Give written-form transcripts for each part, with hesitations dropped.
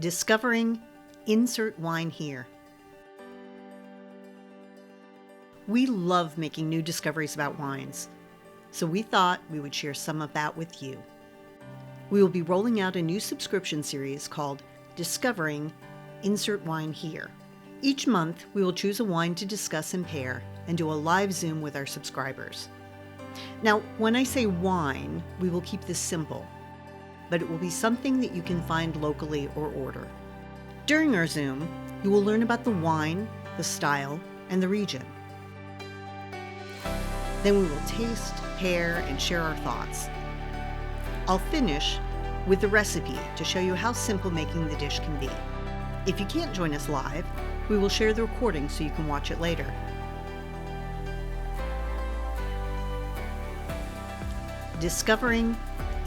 Discovering Insert Wine Here. We love making new discoveries about wines, so we thought we would share some of that with you. We will be rolling out a new subscription series called Discovering Insert Wine Here. Each month, we will choose a wine to discuss and pair and do a live Zoom with our subscribers. Now, when I say wine, we will keep this simple, but it will be something that you can find locally or order. During our Zoom, you will learn about the wine, the style, and the region. Then we will taste, pair, and share our thoughts. I'll finish with the recipe to show you how simple making the dish can be. If you can't join us live, we will share the recording so you can watch it later. Discovering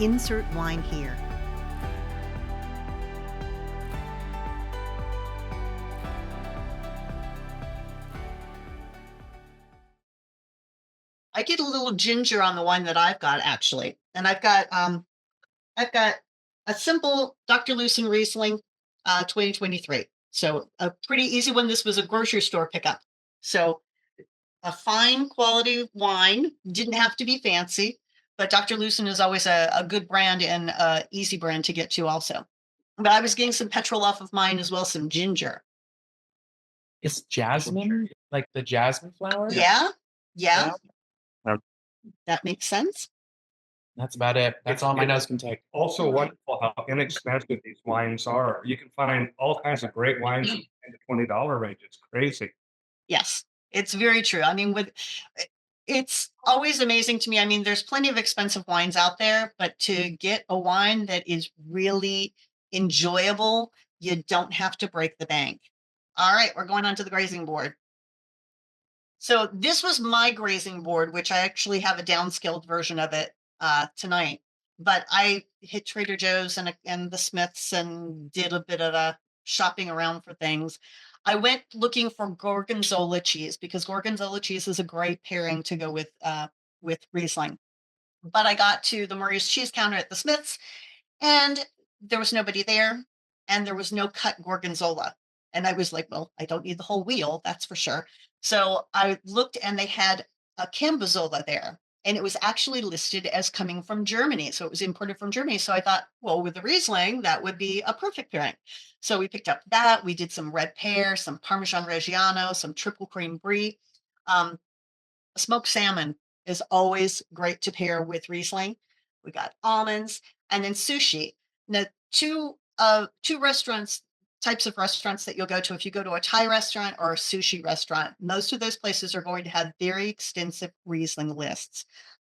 Insert Wine Here. I get a little ginger on the wine that I've got, actually, and I've got a simple Dr. Lucen Riesling, 2023. So a pretty easy one. This was a grocery store pickup. So a fine quality wine, didn't have to be fancy, but Dr. Lucen is always a good brand and a easy brand to get to also. But I was getting some petrol off of mine as well, some ginger. It's jasmine, like the jasmine flower? Yeah. Yeah. That makes sense. That's about it. That's all my nose can take. Also wonderful how inexpensive these wines are. You can find all kinds of great wines in the $20 range. It's crazy. Yes, it's very true. I mean, it's always amazing to me. I mean, there's plenty of expensive wines out there, but to get a wine that is really enjoyable, you don't have to break the bank. All right, we're going on to the grazing board. So this was my grazing board, which I actually have a downscaled version of it tonight. But I hit Trader Joe's and the Smiths and did a bit of a shopping around for things. I went looking for Gorgonzola cheese because Gorgonzola cheese is a great pairing to go with Riesling. But I got to the Murray's cheese counter at the Smiths, and there was nobody there, and there was no cut Gorgonzola. And I was like, well, I don't need the whole wheel, that's for sure. So I looked, and they had a Cambozola there, and it was actually listed as coming from Germany. So it was imported from Germany. So I thought, well, with the Riesling, that would be a perfect pairing. So we picked up that. We did some red pear, some Parmesan Reggiano, some triple cream brie. Smoked salmon is always great to pair with Riesling. We got almonds and then sushi. Now, two types of restaurants that you'll go to. If you go to a Thai restaurant or a sushi restaurant, most of those places are going to have very extensive Riesling lists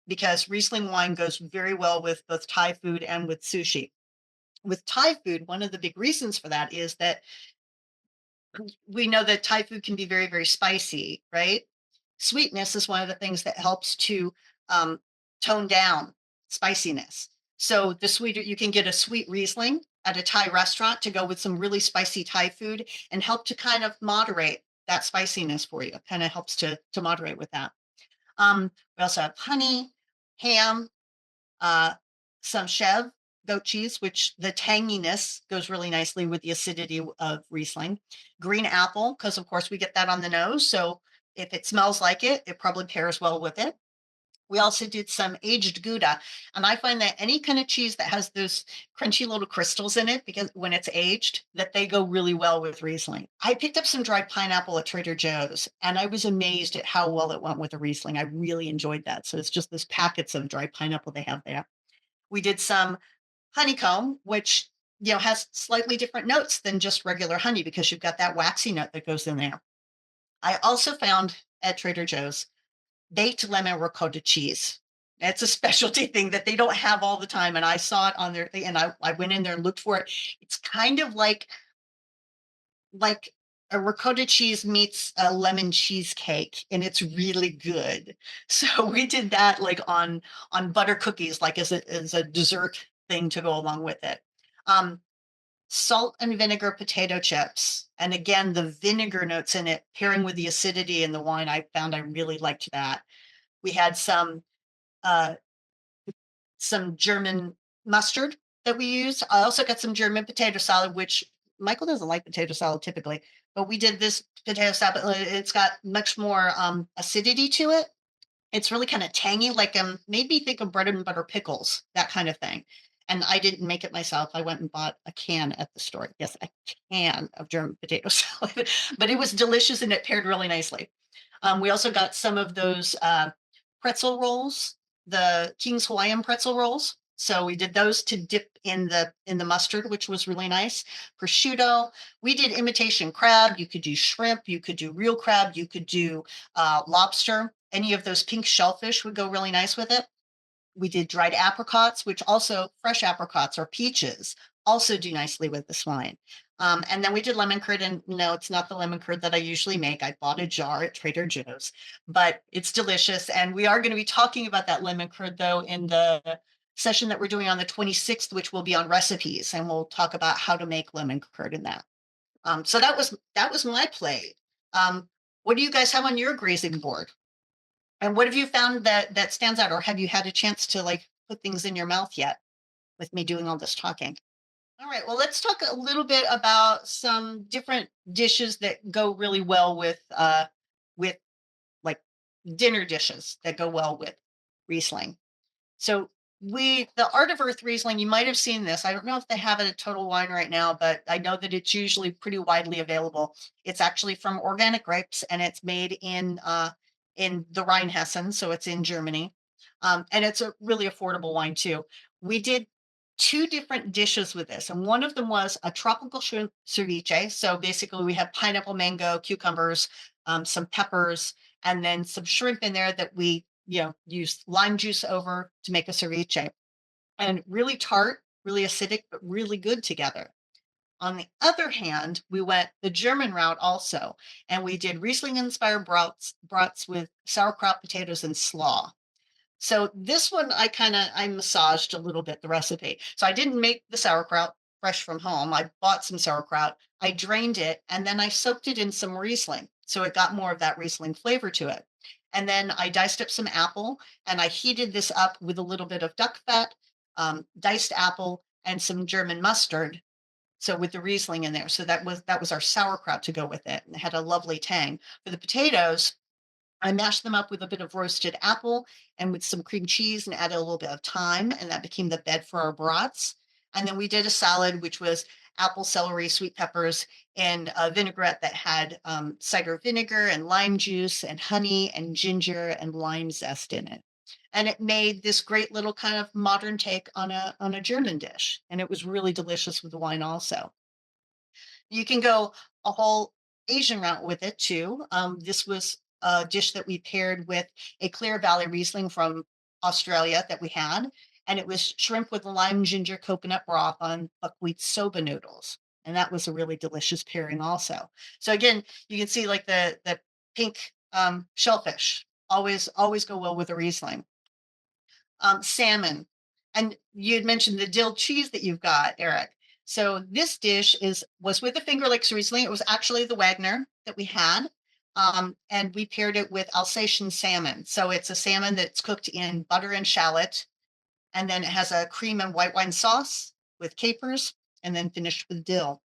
because Riesling wine goes very well with both Thai food and with sushi. With Thai food, one of the big reasons for that is that we know that Thai food can be very, very spicy, right? Sweetness is one of the things that helps to tone down spiciness. So the sweeter you can get a sweet Riesling at a Thai restaurant to go with some really spicy Thai food and help to kind of moderate that spiciness for you. It kind of helps to moderate with that. We also have honey, ham, some chev, goat cheese, which the tanginess goes really nicely with the acidity of Riesling. Green apple, because of course we get that on the nose. So if it smells like it, it probably pairs well with it. We also did some aged Gouda. And I find that any kind of cheese that has those crunchy little crystals in it, because when it's aged, that they go really well with Riesling. I picked up some dried pineapple at Trader Joe's, and I was amazed at how well it went with a Riesling. I really enjoyed that. So it's just those packets of dried pineapple they have there. We did some honeycomb, which has slightly different notes than just regular honey because you've got that waxy note that goes in there. I also found at Trader Joe's baked lemon ricotta cheese. It's a specialty thing that they don't have all the time. And I saw it on their thing, and I went in there and looked for it. It's kind of like a ricotta cheese meets a lemon cheesecake, and it's really good. So we did that like on butter cookies, like as a dessert thing to go along with it. Salt and vinegar potato chips. And again, the vinegar notes in it pairing with the acidity in the wine, I found I really liked that. We had some German mustard that we used. I also got some German potato salad, which Michael doesn't like potato salad typically, but we did this potato salad. It's got much more acidity to it. It's really kind of tangy, like made me think of bread and butter pickles, that kind of thing. And I didn't make it myself. I went and bought a can at the store. Yes, a can of German potato salad, but it was delicious and it paired really nicely. We also got some of those pretzel rolls, the King's Hawaiian pretzel rolls. So we did those to dip in the mustard, which was really nice. Prosciutto. We did imitation crab. You could do shrimp. You could do real crab. You could do lobster. Any of those pink shellfish would go really nice with it. We did dried apricots, which also fresh apricots or peaches also do nicely with this wine. And then we did lemon curd, and no, it's not the lemon curd that I usually make. I bought a jar at Trader Joe's, but it's delicious. And we are going to be talking about that lemon curd though in the session that we're doing on the 26th, which will be on recipes, and we'll talk about how to make lemon curd in that. So that was my plate. What do you guys have on your grazing board? And what have you found that stands out, or have you had a chance to like put things in your mouth yet with me doing all this talking? All right, well, let's talk a little bit about some different dishes that go really well with like dinner dishes that go well with Riesling. So the Art of Earth Riesling, you might have seen this. I don't know if they have it at Total Wine right now, but I know that it's usually pretty widely available. It's actually from organic grapes and it's made in the Rheinhessen, so it's in Germany. And it's a really affordable wine too. We did two different dishes with this, and one of them was a tropical shrimp ceviche. So basically, we have pineapple, mango, cucumbers, some peppers, and then some shrimp in there that we use lime juice over to make a ceviche. And really tart, really acidic, but really good together. On the other hand, we went the German route also, and we did Riesling inspired brats with sauerkraut, potatoes, and slaw. So this one I massaged a little bit the recipe. So I didn't make the sauerkraut fresh from home. I bought some sauerkraut. I drained it and then I soaked it in some Riesling. So it got more of that Riesling flavor to it. And then I diced up some apple and I heated this up with a little bit of duck fat, diced apple, and some German mustard. So with the Riesling in there. So that was our sauerkraut to go with it, and it had a lovely tang. For the potatoes, I mashed them up with a bit of roasted apple and with some cream cheese and added a little bit of thyme, and that became the bed for our brats. And then we did a salad, which was apple, celery, sweet peppers, and a vinaigrette that had cider vinegar and lime juice and honey and ginger and lime zest in it. And it made this great little kind of modern take on a German dish. And it was really delicious with the wine also. You can go a whole Asian route with it too. This was a dish that we paired with a Clear Valley Riesling from Australia that we had, and it was shrimp with lime ginger coconut broth on buckwheat soba noodles, and that was a really delicious pairing also. So again, you can see like the pink shellfish always go well with a Riesling. Salmon. And you had mentioned the dill cheese that you've got, Eric. So this dish was with the Finger Lakes Riesling. It was actually the Wagner that we had. And we paired it with Alsatian salmon. So it's a salmon that's cooked in butter and shallot. And then it has a cream and white wine sauce with capers and then finished with dill.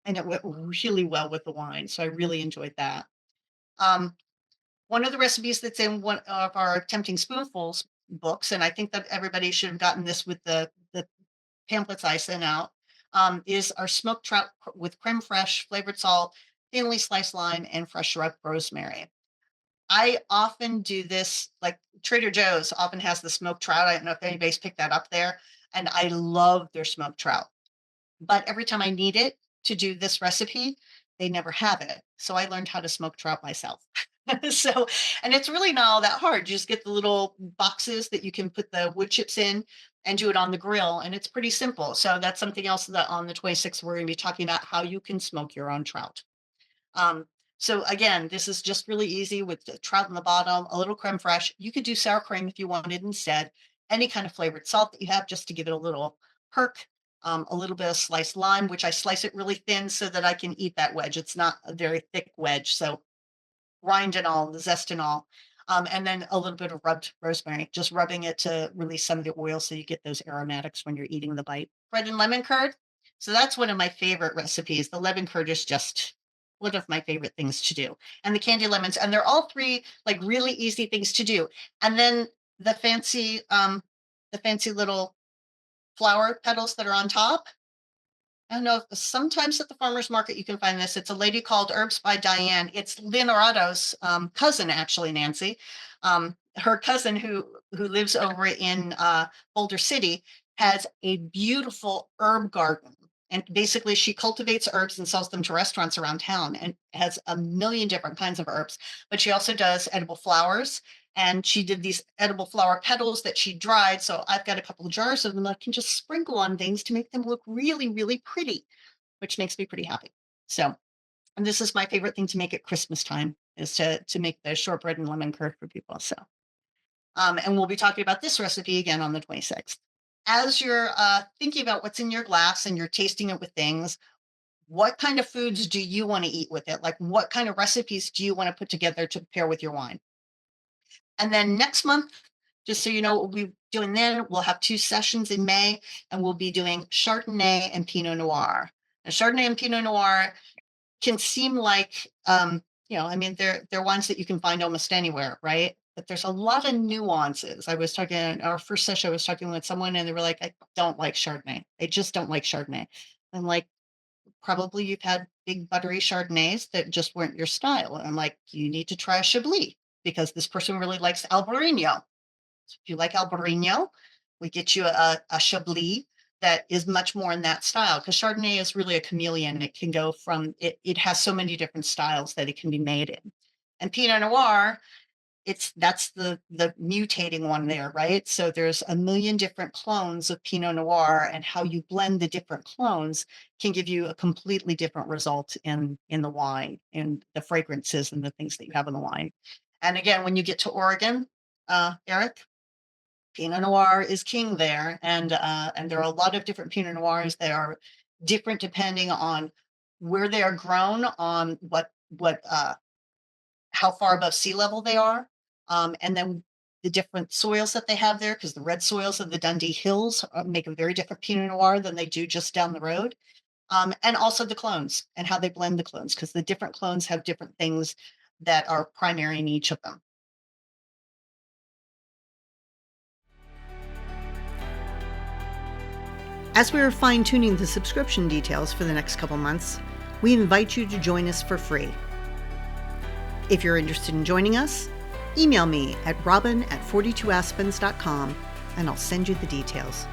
And it went really well with the wine. So I really enjoyed that. Um, One of the recipes that's in one of our Tempting Spoonfuls books, and I think that everybody should have gotten this with the pamphlets I sent out, is our smoked trout with creme fraiche, flavored salt, thinly sliced lime, and fresh rubbed rosemary. I often do this, like Trader Joe's often has the smoked trout. I don't know if anybody's picked that up there, and I love their smoked trout. But every time I need it to do this recipe, they never have it. So I learned how to smoke trout myself. So, and it's really not all that hard. You just get the little boxes that you can put the wood chips in and do it on the grill. And it's pretty simple. So that's something else that on the 26th, we're going to be talking about how you can smoke your own trout. Um, so again, this is just really easy with the trout in the bottom, a little creme fraiche. You could do sour cream if you wanted instead, any kind of flavored salt that you have just to give it a little perk. A little bit of sliced lime, which I slice it really thin so that I can eat that wedge. It's not a very thick wedge. So rind and all, the zest and all. And then a little bit of rubbed rosemary, just rubbing it to release some of the oil so you get those aromatics when you're eating the bite. Bread and lemon curd. So that's one of my favorite recipes. The lemon curd is just one of my favorite things to do. And the candy lemons, and they're all three like really easy things to do. And then the fancy little flower petals that are on top. I don't know. Sometimes at the farmer's market you can find this. It's a lady called Herbs by Diane. It's Leonorado's cousin, actually, Nancy. Her cousin, who lives over in Boulder City, has a beautiful herb garden. And basically, she cultivates herbs and sells them to restaurants around town, and has a million different kinds of herbs. But she also does edible flowers. And she did these edible flower petals that she dried. So I've got a couple of jars of them that I can just sprinkle on things to make them look really, really pretty, which makes me pretty happy. So, and this is my favorite thing to make at Christmas time, is to make the shortbread and lemon curd for people. So, and we'll be talking about this recipe again on the 26th. As you're thinking about what's in your glass and you're tasting it with things, what kind of foods do you want to eat with it? Like, what kind of recipes do you want to put together to pair with your wine? And then next month, just so you know what we'll be doing then, we'll have 2 sessions in May, and we'll be doing Chardonnay and Pinot Noir. And Chardonnay and Pinot Noir can seem like, I mean, they're wines that you can find almost anywhere, right? But there's a lot of nuances. I was talking in our first session, I was talking with someone and they were like, I don't like Chardonnay. They just don't like Chardonnay. I'm like, probably you've had big buttery Chardonnays that just weren't your style. And I'm like, you need to try a Chablis, because this person really likes Albarino. So if you like Albarino, we get you a Chablis that is much more in that style, because Chardonnay is really a chameleon. It can go from, it has so many different styles that it can be made in. And Pinot Noir, that's the mutating one there, right? So there's a million different clones of Pinot Noir, and how you blend the different clones can give you a completely different result in the wine, and the fragrances and the things that you have in the wine. And again, when you get to Oregon, Eric, Pinot Noir is king there, and there are a lot of different Pinot Noirs. They are different depending on where they are grown, on what how far above sea level they are, and then the different soils that they have there, because the red soils of the Dundee Hills make a very different Pinot Noir than they do just down the road. And also the clones and how they blend the clones, because the different clones have different things that are primary in each of them. As we are fine-tuning the subscription details for the next couple months, we invite you to join us for free. If you're interested in joining us, email me at robin@42aspens.com and I'll send you the details.